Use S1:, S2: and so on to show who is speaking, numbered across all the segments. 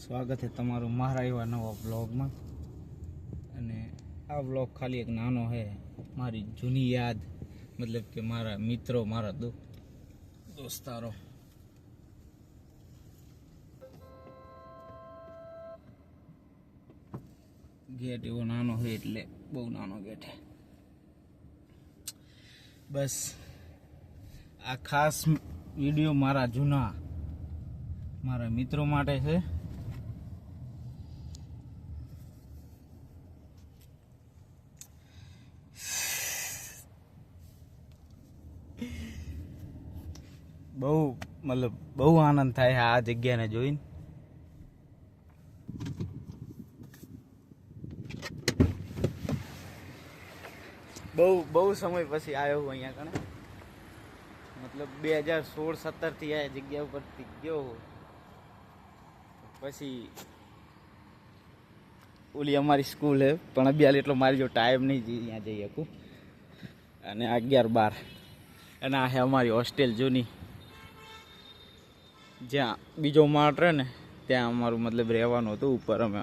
S1: સ્વાગત છે તમારું મારા એવા નવા બ્લોગમાં। અને આ બ્લોગ ખાલી એક નાનો છે, મારી જૂની યાદ, મતલબ કે મારા મિત્રો, મારા દોસ્તારો। ગેટ એવો નાનો છે, એટલે બહુ નાનો ગેટ છે। બસ આ ખાસ વિડીયો મારા મિત્રો માટે છે। બહુ આનંદ થાય આ જગ્યાને જોઈને। બહુ સમય પછી આવ્યો હું અહીંયા કણે, મતલબ 2016-17 થી આ જગ્યા ઉપરથી ગયો। પછી ઓલી અમારી સ્કૂલ છે, પણ અભ્યાલ એટલો મારી જો ટાઈમ નહીં ત્યાં જઈ શકું। અને 11-12 અને આ છે અમારી હોસ્ટેલ જૂની, જ્યાં બીજો માળ રહે ને ત્યાં અમારું મતલબ રહેવાનું હતું ઉપર। અમે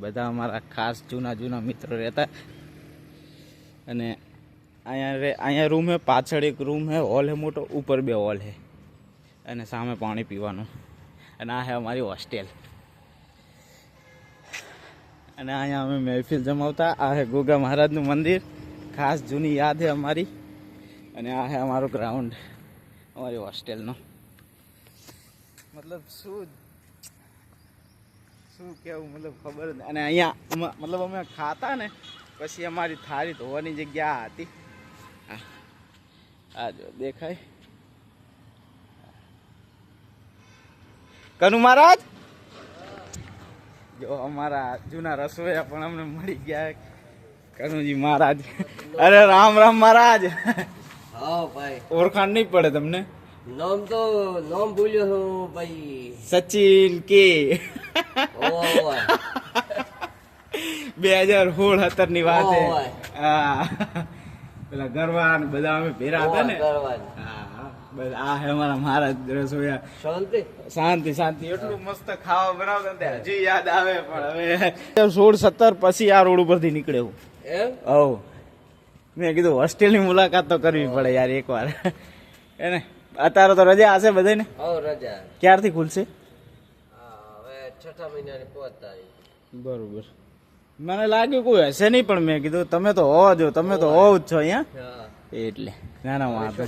S1: બધા અમારા ખાસ જૂના મિત્રો રહેતા। અને અહીંયા રૂમ છે, પાછળ એક રૂમ છે, હોલ છે મોટો, ઉપર 2 હોલ છે અને સામે પાણી પીવાનું। અને આ છે અમારી હોસ્ટેલ। અને અહીંયા અમે મહેફિલ જમાવતા। આ છે ગોગા મહારાજનું મંદિર, ખાસ જૂની યાદ છે અમારી। અને આ છે અમારો ગ્રાઉન્ડ અમારી હોસ્ટેલનો। મતલબ શું કેવું, મતલબ ખબર જ। અને અહીંયા મતલબ અમે ખાતા ને પછી અમારી થાળી ધોવાની જગ્યા હતી। આ જો દેખાય કનુ મહારાજ, જો અમારા જૂના રસોઈયા પણ અમને મળી ગયા। કનુજી મહારાજ, અરે રામ રામ મહારાજ।
S2: હા ભાઈ,
S1: ઓળખાણ નહીં પડે તમને?
S2: નામ ભૂલ્યો છું ભાઈ,
S1: સચિન કે।
S2: ઓય
S1: 2016-17 ની વાત છે।
S2: ઓય
S1: હા, પેલા ગરવાન બધા અમે ભેરા હતા ને।
S2: કરવાન
S1: હા, બસ આ હે અમારા મહારાજ રસોઈયા। શાંતિ એટલું મસ્ત ખાવા બનાવતા ને હજી યાદ આવે। પણ હવે 16-17 પછી આ રોડ ઉપરથી નીકળ્યો
S2: એમ?
S1: હવ, મેં કીધું હોસ્ટેલની મુલાકાત તો કરવી પડે યાર એકવાર એને। અત્યારે તો રજા હશે બધાને?
S2: રજા
S1: ક્યારથી ખુલશે?
S2: હવે 6 મહિનાની 5 તારીખ।
S1: બરોબર, મને લાગ્યું કોઈ હશે નહીં, પણ મેં કીધું તમે તો હોવ જ છો અહીંયા, એટલે નાના વાંધો।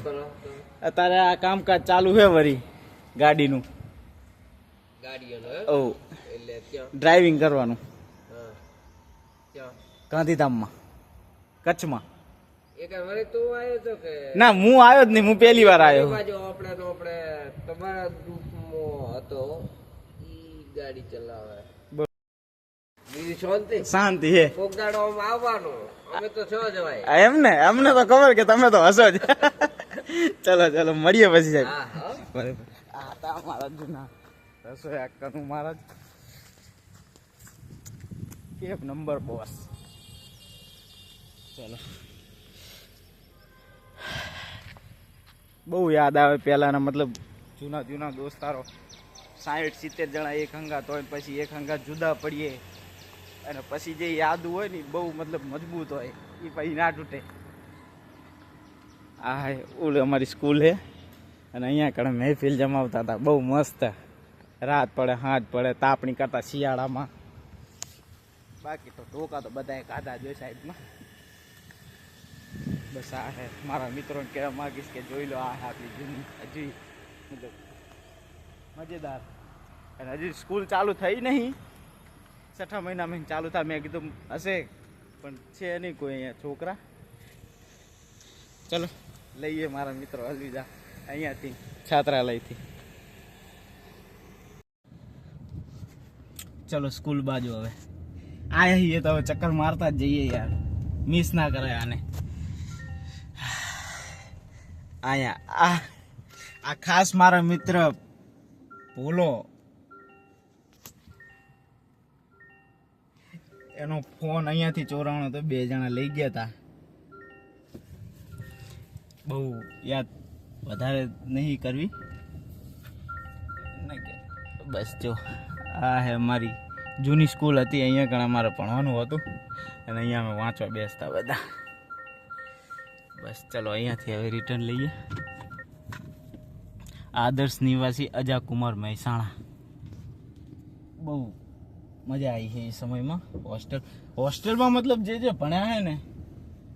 S1: અત્યારે આ કામકાજ ચાલુ છે વરી ગાડીનું, ડ્રાઇવિંગ કરવાનું ગાંધીધામમાં, કચ્છમાં। ના, હું આવ્યો જ નહીં, હું પહેલી વાર આવ્યો।
S2: તમારા ગ્રુપમાં હતો ઈ ગાડી ચલાવે,
S1: શાંતિ છે।
S2: આવવાનું, અમે તો છો જવાય
S1: એમ ને, અમને તો ખબર કે તમે તો હસો જ। ચલો મળીએ પછી સાહેબ। બરાબર, આ હતા અમારા જૂના રસોઈયા કનુ મહારાજ, એક નંબર બોસ। ચલો, બહુ યાદ આવે પહેલાના, મતલબ જૂના દોસ્તારો, 60-70 જણા એક હંગાત હોય, પછી એક હંગાત જુદા પડીએ, અને પછી જે યાદ હોય ને બહુ મતલબ મજબૂત હોય, એ પછી ના તૂટે। આ ઓલી અમારી સ્કૂલ છે, અને અહીંયા કણે મહેફિલ જમાવતા હતા, બહુ મસ્ત। રાત પડે સાંજ પડે તાપણી કરતા શિયાળામાં। બાકી તો ઢોકા તો બધાએ ખાધા જોઈ સાઈડમાં। બસ આ છે, મારા મિત્રોને કહેવા માંગીશ કે જોઈ લો, આ આપણી જૂની હજી મતલબ મજેદાર। અને હજી સ્કૂલ ચાલુ થઈ નહીં, 6 મહિનામાં ચાલુ થાય। મેં કીધું હશે, પણ છે નહીં કોઈ અહીંયા છોકરા। ચલો લઈએ મારા મિત્રો અલવિદા અહીંયાથી, છાત્રાલયથી। ચલો સ્કૂલ બાજુ હવે આયા તો હવે ચક્કર મારતા જ જઈએ યાર, મિસ ના કરાય આને। અહીંયા આ ખાસ મારા મિત્ર ભોલો, એનો ફોન અહીંયાથી ચોરાણો તો 2 જણા લઈ ગયા હતા। બહુ યાદ વધારે નહીં કરવી, બસ જો આ હે અમારી જૂની સ્કૂલ હતી, અહીંયા કણ અમારે ભણવાનું હતું અને અહીંયા અમે વાંચવા બેસતા બધા. બસ ચલો અહીંયાથી હવે રિટર્ન લઈએ. આદર્શ નિવાસી અજાકુમાર મહેસાણા. બહુ મજા આવી છે એ સમયમાં. હોસ્ટેલમાં મતલબ જે ભણ્યા છે ને,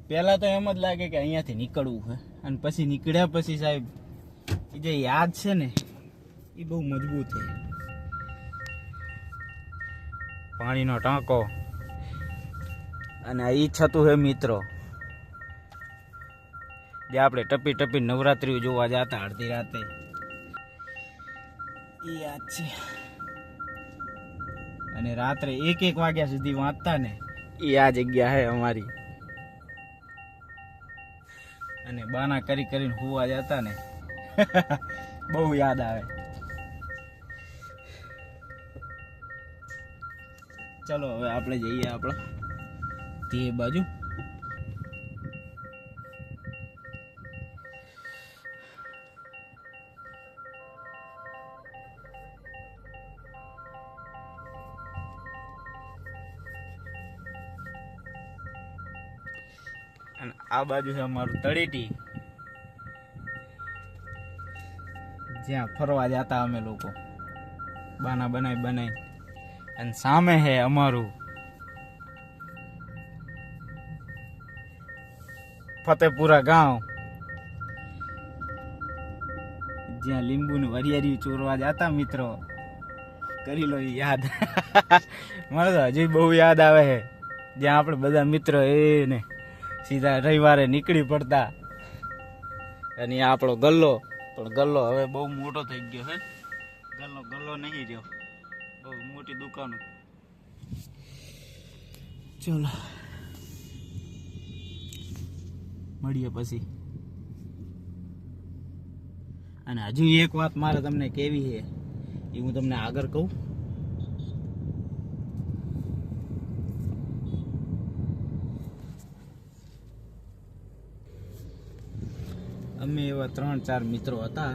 S1: પહેલાં તો એમ જ લાગે કે અહીંયાથી નીકળવું છે, અને પછી નીકળ્યા પછી સાહેબ એ જે યાદ છે ને એ બહુ મજબૂત છે. પાણીનો ટાંકો અને એ છતું છે મિત્રો, જે આપણે ટપી ટપી નવરાત્રિ જોવા જતા અડધી રાતે, એ યાદ છે. અને રાત્રે 1-1 વાગ્યા સુધી વાંચતા ને, એ આ જગ્યા છે અમારી. અને બાના કરી કરીને હુવા જતા ને બહુ યાદ આવે. ચલો હવે આપણે જઈએ આપણે તે બાજુ. અને આ બાજુ છે અમારું તળેટી, જ્યાં ફરવા જતા અમે લોકો બાના બનાવી. અને સામે છે અમારું ફતેપુરા ગાંવ, જ્યાં લીંબુ ને વરિયાળી ચોરવા જતા મિત્રો. કરી લો એ યાદ. મને તો હજી બહુ યાદ આવે છે, જ્યાં આપણે બધા મિત્રો એને સીધા રવિવારે નીકળી પડતા. અને આ આપણો ગલ્લો, પણ ગલ્લો હવે બહુ મોટો થઈ ગયો છે. ગલ્લો નહીં રહ્યો, બહુ મોટી દુકાનો. ચલો મળીએ પછી. અને હજુ એક વાત મારે તમને કેવી છે, એ હું તમને આગળ કહું. અમે એવા 3-4 મિત્રો હતા,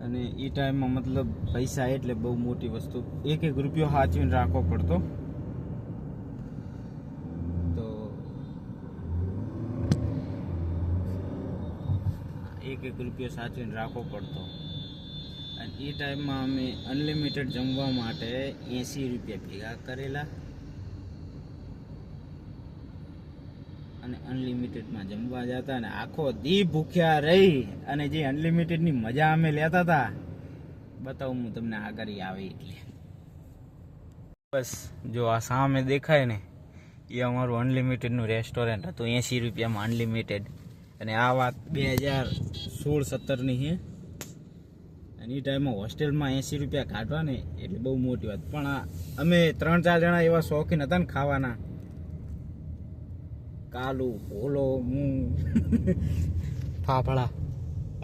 S1: અને એ ટાઈમમાં મતલબ પૈસા એટલે બહુ મોટી વસ્તુ. 1-1 રૂપિયો સાચવીને રાખવો પડતો. તો 1-1 રૂપિયો સાચવીને રાખવો પડતો. અને એ ટાઈમમાં અમે અનલિમિટેડ જમવા માટે 80 રૂપિયા ભેગા કરેલા, અને અનલિમિટેડમાં જમવા જતા. અને આખો દી ભૂખ્યા રહી, અને જે અનલિમિટેડની મજા અમે લેતા હતા, બતાવું હું તમને આગળ આવે એટલે. બસ જો આ સામે દેખાય ને, એ અમારું અનલિમિટેડનું રેસ્ટોરન્ટ હતું. 80 રૂપિયામાં અનલિમિટેડ. અને આ વાત 2016-17ની છે. અને એ ટાઈમમાં હોસ્ટેલમાં 80 રૂપિયા કાઢવા ને એટલે બહુ મોટી વાત. પણ અમે 3-4 જણા એવા શોખીન હતા ને ખાવાના, કાલુ, ભોલો, હું, ફાફડા.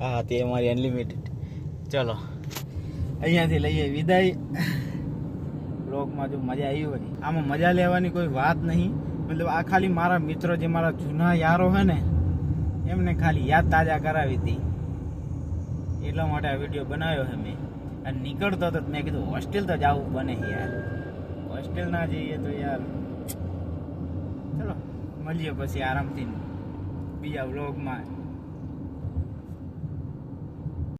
S1: હા, તે અમારી અનલિમિટેડ. ચલો અહીંયાથી લઈએ વિદાય. બ્લોગમાં જો મજા આવી હોય, આમાં મજા લેવાની કોઈ વાત નહીં. મતલબ આ ખાલી મારા મિત્રો, જે મારા જૂના યારો છે ને, એમને ખાલી યાદ તાજા કરાવી હતી, એટલા માટે આ વિડીયો બનાવ્યો છે મેં. અને નીકળતો હતો મેં કીધું હોસ્ટેલ તો જવું બને યાર, હોસ્ટેલ ના જઈએ તો યાર. ચલો મળીએ પછી આરામથી બીજા વ્લોગમાં.